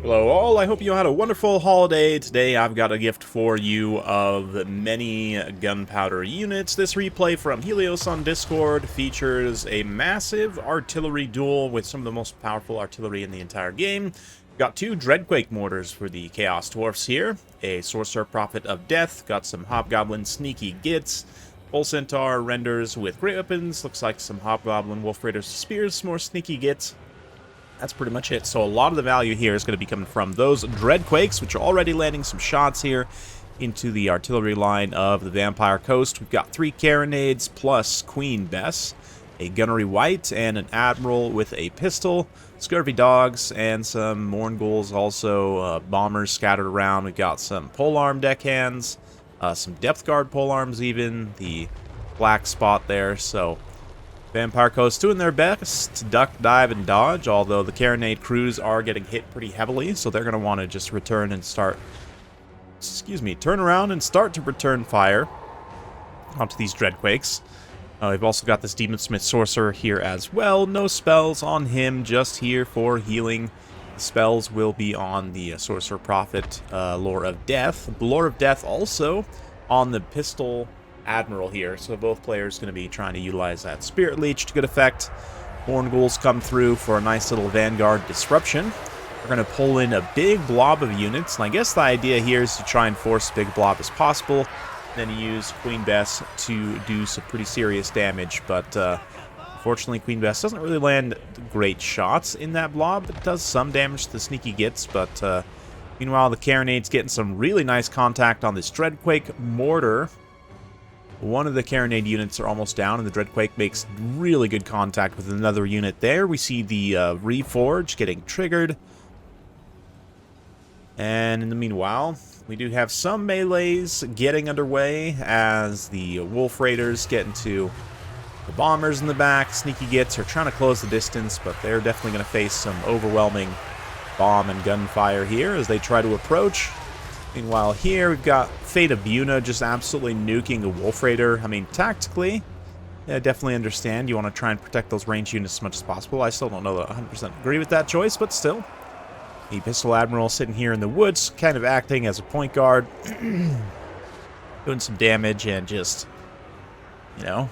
Hello all, I hope you had a wonderful holiday. Today I've got a gift for you of many gunpowder units. This replay from Helios on Discord features a massive artillery duel with some of the most powerful artillery in the entire game. We've got two Dreadquake mortars for the Chaos Dwarfs here, a Sorcerer Prophet of Death, got some Hobgoblin Sneaky Gits, Bull Centaur renders with great weapons, looks like some Hobgoblin Wolf Raiders Spears, more Sneaky Gits. That's pretty much it. So a lot of the value here is going to be coming from those Dreadquakes, which are already landing some shots here into the artillery line of the Vampire Coast. We've got 3 Carronades plus Queen Bess, a Gunnery White, and an Admiral with a pistol, Scurvy Dogs, and some Mournghouls, also bombers scattered around. We've got some polearm deckhands, some Depth Guard polearms even, the black spot there, so Vampire Coast doing their best to duck, dive, and dodge, although the Carronade crews are getting hit pretty heavily, so they're going to want to just return and start... turn around and start to return fire onto these Dreadquakes. We've also got this Demonsmith Sorcerer here as well. No spells on him, just here for healing. The spells will be on the Sorcerer Prophet, Lore of Death. Lore of Death also on the Pistol Admiral here, so both players going to be trying to utilize that Spirit Leech to good effect. Mournghouls come through for a nice little Vanguard disruption. We're going to pull in a big blob of units, and I guess the idea here is to try and force a big blob as possible, then use Queen Bess to do some pretty serious damage, but unfortunately Queen Bess doesn't really land great shots in that blob. It does some damage to the Sneaky Gits, but meanwhile the Carronade's getting some really nice contact on this Dreadquake mortar. One of the Carronade units are almost down, and the Dreadquake makes really good contact with another unit there. We see the Reforge getting triggered. And in the meanwhile, we do have some melees getting underway as the Wolf Raiders get into the bombers in the back. Sneaky Gits are trying to close the distance, but they're definitely going to face some overwhelming bomb and gunfire here as they try to approach. Meanwhile, here we've got Fate of Buna just absolutely nuking a Wolf Raider. I mean, tactically, I definitely understand. You want to try and protect those range units as much as possible. I still don't know that I 100% agree with that choice, but still. The Pistol Admiral sitting here in the woods, kind of acting as a point guard. Doing some damage and just, you know,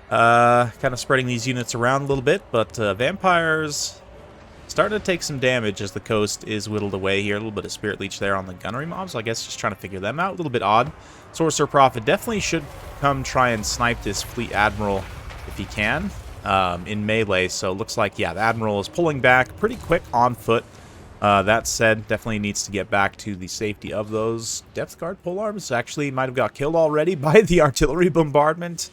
kind of spreading these units around a little bit. But Vampires starting to take some damage as the coast is whittled away here. A little bit of Spirit Leech there on the gunnery mobs. So I guess just trying to figure them out. A little bit odd. Sorcerer Prophet definitely should come try and snipe this Fleet Admiral if he can in melee. So it looks like, yeah, the Admiral is pulling back pretty quick on foot. That said, definitely needs to get back to the safety of those Depth Guard polearms. Actually might have got killed already by the artillery bombardment.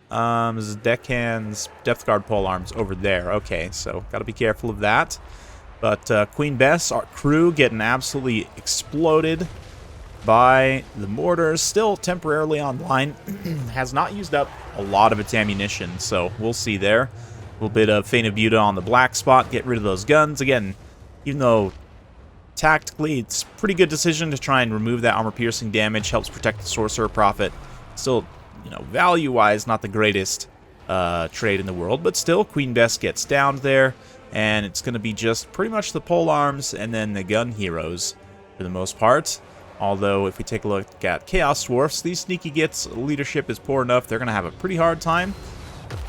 This is deckhands, Depth Guard polearms over there. Okay, so got to be careful of that. But Queen Bess, our crew, getting absolutely exploded by the mortars. Still temporarily online. Has not used up a lot of its ammunition, so we'll see there. A little bit of Fate of Buna on the black spot. Get rid of those guns. Again, even though tactically it's a pretty good decision to try and remove that armor-piercing damage. Helps protect the Sorcerer Prophet. Still, you know, value-wise, not the greatest trade in the world, but still, Queen Bess gets down there, and it's going to be just pretty much the polearms and then the gun heroes for the most part. Although, if we take a look at Chaos Dwarfs, these Sneaky Gits leadership is poor enough, they're going to have a pretty hard time.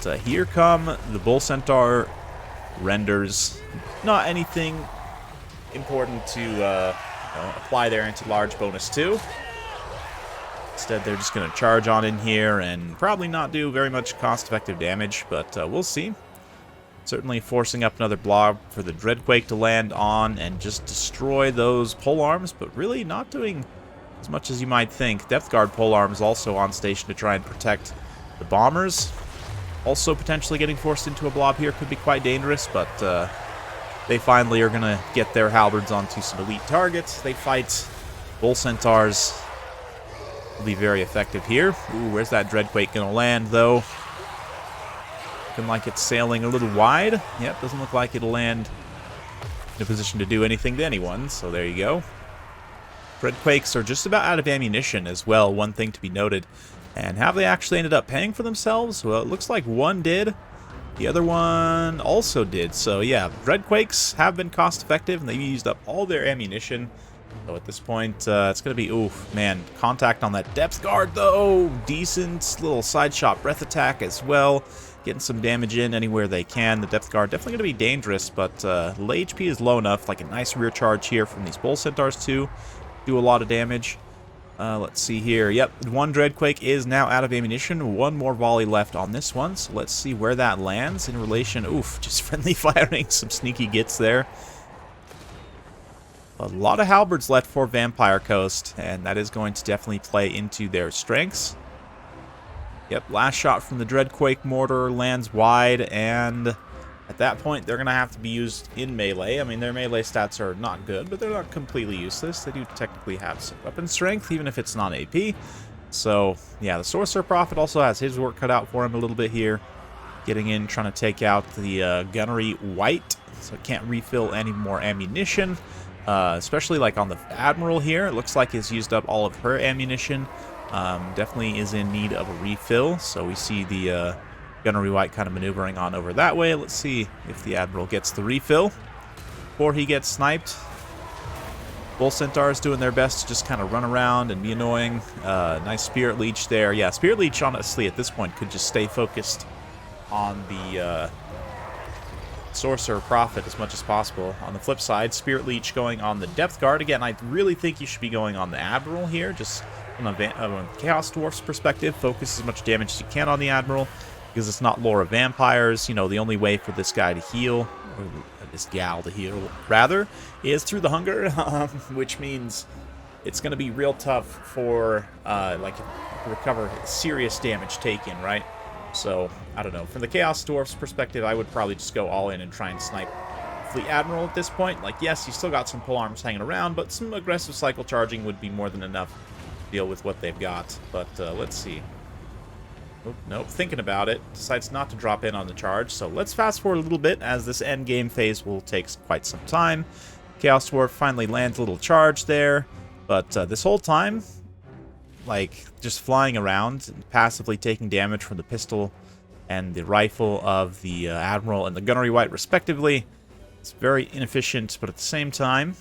But here come the Bull Centaur renders. Not anything important to you know, apply their anti-large bonus to. Instead, they're just going to charge on in here and probably not do very much cost-effective damage, but we'll see. Certainly forcing up another blob for the Dreadquake to land on and just destroy those polearms, but really not doing as much as you might think. Depth Guard polearms also on station to try and protect the bombers. Also potentially getting forced into a blob here could be quite dangerous, but they finally are going to get their halberds onto some elite targets. They fight Bull Centaurs. Will be very effective here. Ooh, where's that Dreadquake going to land, though? Looking like it's sailing a little wide. Yep, doesn't look like it'll land in a position to do anything to anyone, so there you go. Dreadquakes are just about out of ammunition as well, one thing to be noted. And have they actually ended up paying for themselves? Well, it looks like one did. The other one also did. So yeah, Dreadquakes have been cost effective, and they've used up all their ammunition. So at this point, it's going to be, oof, man, contact on that depth guard, though. Decent little side shot breath attack as well. Getting some damage in anywhere they can. The depth guard definitely going to be dangerous, but the HP is low enough. Like a nice rear charge here from these bull centaurs too. Do a lot of damage. Let's see here. Yep, one Dreadquake is now out of ammunition. One more volley left on this one. So let's see where that lands in relation. Oof, just friendly firing. Some sneaky gets there. A lot of halberds left for Vampire Coast, and that is going to definitely play into their strengths. Yep, last shot from the Dreadquake mortar lands wide, and at that point, they're going to have to be used in melee. I mean, their melee stats are not good, but they're not completely useless. They do technically have some weapon strength, even if it's not AP. So, yeah, the Sorcerer Prophet also has his work cut out for him a little bit here. Getting in, trying to take out the Gunnery White, so it can't refill any more ammunition. Especially like on the Admiral here. It looks like it's used up all of her ammunition. Definitely is in need of a refill. So we see the Gunnery White kind of maneuvering on over that way. Let's see if the Admiral gets the refill before he gets sniped. Bull Centaurs doing their best to just kind of run around and be annoying. Nice Spirit Leech there. Yeah, Spirit Leech, honestly, at this point could just stay focused on the Sorcerer Prophet as much as possible. On the flip side, Spirit Leech going on the Depth Guard. Again, I really think you should be going on the Admiral here, just from a Chaos Dwarf's perspective. Focus as much damage as you can on the Admiral, because it's not lore of vampires. You know, the only way for this guy to heal, or this gal to heal, rather, is through the hunger, which means it's going to be real tough for, like, to recover serious damage taken, right? So, I don't know. From the Chaos Dwarf's perspective, I would probably just go all in and try and snipe Fleet Admiral at this point. Like, yes, you still got some polearms hanging around, but some aggressive cycle charging would be more than enough to deal with what they've got. But, let's see. Oh, nope, thinking about it, decides not to drop in on the charge. So let's fast forward a little bit, as this end game phase will take quite some time. Chaos Dwarf finally lands a little charge there, but this whole time, like, just flying around and passively taking damage from the pistol and the rifle of the Admiral and the Gunnery White, respectively. It's very inefficient, but at the same time,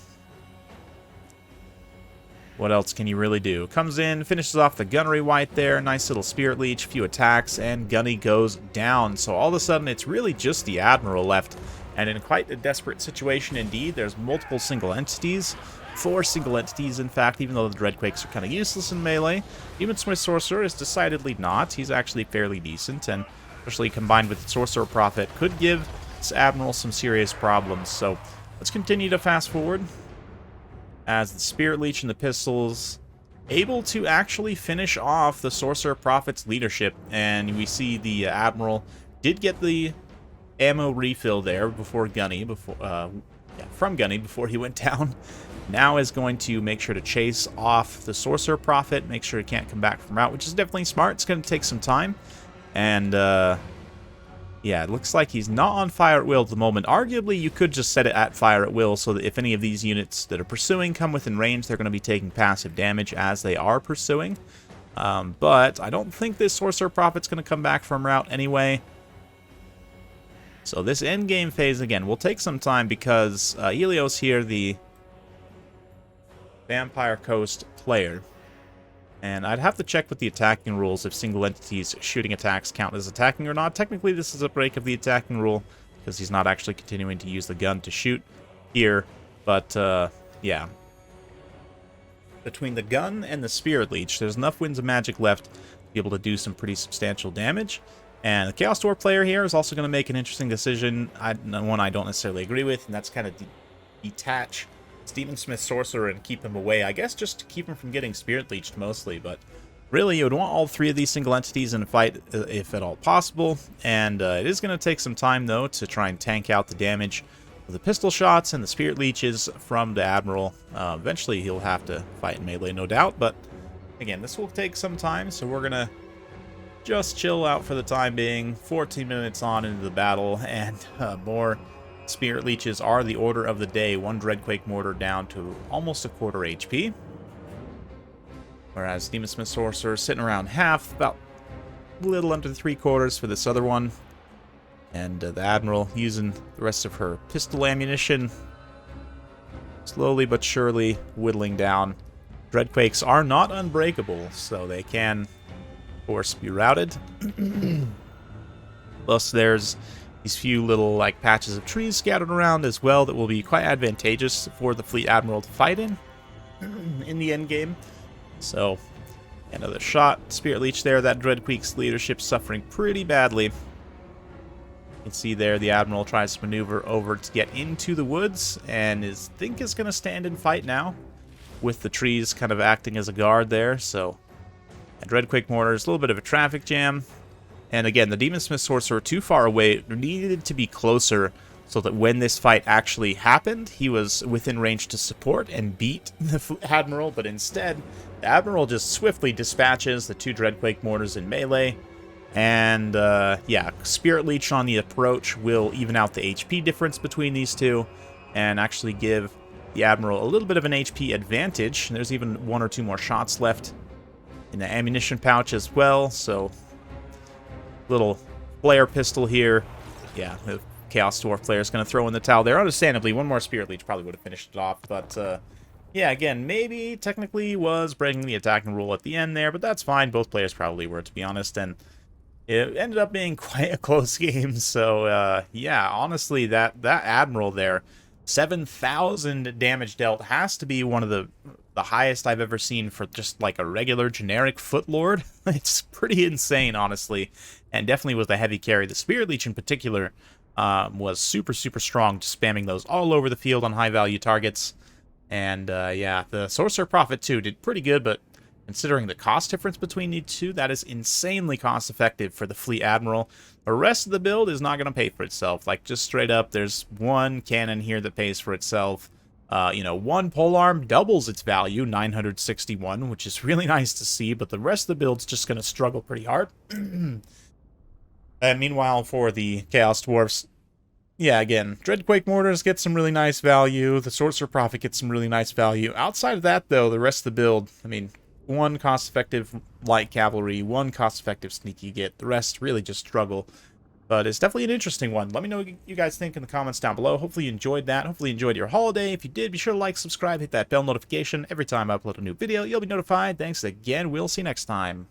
what else can you really do? Comes in, finishes off the Gunnery White there. Nice little Spirit Leech, few attacks, and Gunny goes down. So all of a sudden, it's really just the Admiral left. And in quite a desperate situation indeed. There's multiple single entities. 4 single entities, in fact, even though the Dreadquakes are kind of useless in melee. Demon Smith Sorcerer is decidedly not. He's actually fairly decent, and especially combined with the Sorcerer Prophet, could give this Admiral some serious problems. So let's continue to fast forward, as the Spirit Leech and the pistols able to actually finish off the Sorcerer Prophet's leadership. And we see the Admiral did get the ammo refill there before Gunny, from Gunny before he went down. Now is going to make sure to chase off the Sorcerer Prophet, make sure he can't come back from route, which is definitely smart. It's going to take some time. And, yeah, it looks like he's not on fire at will at the moment. Arguably, you could just set it at fire at will so that if any of these units that are pursuing come within range, they're going to be taking passive damage as they are pursuing. But I don't think this Sorcerer Prophet's going to come back from route anyway. So this endgame phase, again, will take some time because Helios here, the Vampire Coast player, and I'd have to check with the attacking rules if single entities shooting attacks count as attacking or not. Technically, this is a break of the attacking rule because he's not actually continuing to use the gun to shoot here. But, yeah. Between the gun and the Spirit Leech, there's enough Winds of Magic left to be able to do some pretty substantial damage. And the Chaos Dwarf player here is also going to make an interesting decision, one I don't necessarily agree with, and that's kind of detach Demon Smith Sorcerer and keep him away. I guess just to keep him from getting Spirit Leeched mostly, but really you would want all 3 of these single entities in a fight if at all possible. And it is going to take some time, though, to try and tank out the damage of the pistol shots and the Spirit Leeches from the Admiral. Eventually he'll have to fight in melee, no doubt, but again, this will take some time, so we're going to just chill out for the time being. 14 minutes on into the battle, and more Spirit Leeches are the order of the day. 1 Dreadquake Mortar down to almost a quarter HP. Whereas Demon Smith Sorcerer sitting around half, about a little under 3/4 for this other one. And the Admiral using the rest of her pistol ammunition, slowly but surely whittling down. Dreadquakes are not unbreakable, so they can, of course, be routed. Plus, there's these few little like patches of trees scattered around as well that will be quite advantageous for the Fleet Admiral to fight in the end game. So, another shot. Spirit Leech there. That Dreadquake's leadership suffering pretty badly. You can see there the Admiral tries to maneuver over to get into the woods and is going to stand and fight now, with the trees kind of acting as a guard there. So, Dreadquake Mortars, a little bit of a traffic jam. And again, the Demon Smith Sorcerer too far away, needed to be closer so that when this fight actually happened, he was within range to support and beat the Admiral. But instead, the Admiral just swiftly dispatches the two Dreadquake Mortars in melee. And yeah, Spirit Leech on the approach will even out the HP difference between these two and actually give the Admiral a little bit of an HP advantage. There's even one or two more shots left in the ammunition pouch as well, so little flare pistol here. Yeah, the Chaos Dwarf player is going to throw in the towel there. Understandably, one more Spirit Leech probably would have finished it off, but yeah, again, maybe technically was breaking the attacking rule at the end there, but that's fine. Both players probably were, to be honest, and it ended up being quite a close game. So yeah, honestly, that Admiral there, 7,000 damage dealt, has to be one of the highest I've ever seen for just like a regular generic Footlord. It's pretty insane, honestly, and definitely was the heavy carry. The Spirit Leech in particular was super strong, just spamming those all over the field on high value targets. And yeah, the Sorcerer Prophet too did pretty good, but considering the cost difference between the two, that is insanely cost effective for the Fleet Admiral. The rest of the build is not going to pay for itself. Like, just straight up, there's one cannon here that pays for itself. You know, one polearm doubles its value, 961, which is really nice to see, but the rest of the build's just going to struggle pretty hard. And meanwhile, for the Chaos Dwarfs, yeah, again, Dreadquake Mortars get some really nice value. The Sorcerer Prophet gets some really nice value. Outside of that, though, the rest of the build, I mean, one cost-effective light cavalry, one cost-effective sneaky get. The rest really just struggle. But it's definitely an interesting one. Let me know what you guys think in the comments down below. Hopefully you enjoyed that. Hopefully you enjoyed your holiday. If you did, be sure to like, subscribe, hit that bell notification. Every time I upload a new video, you'll be notified. Thanks again. We'll see you next time.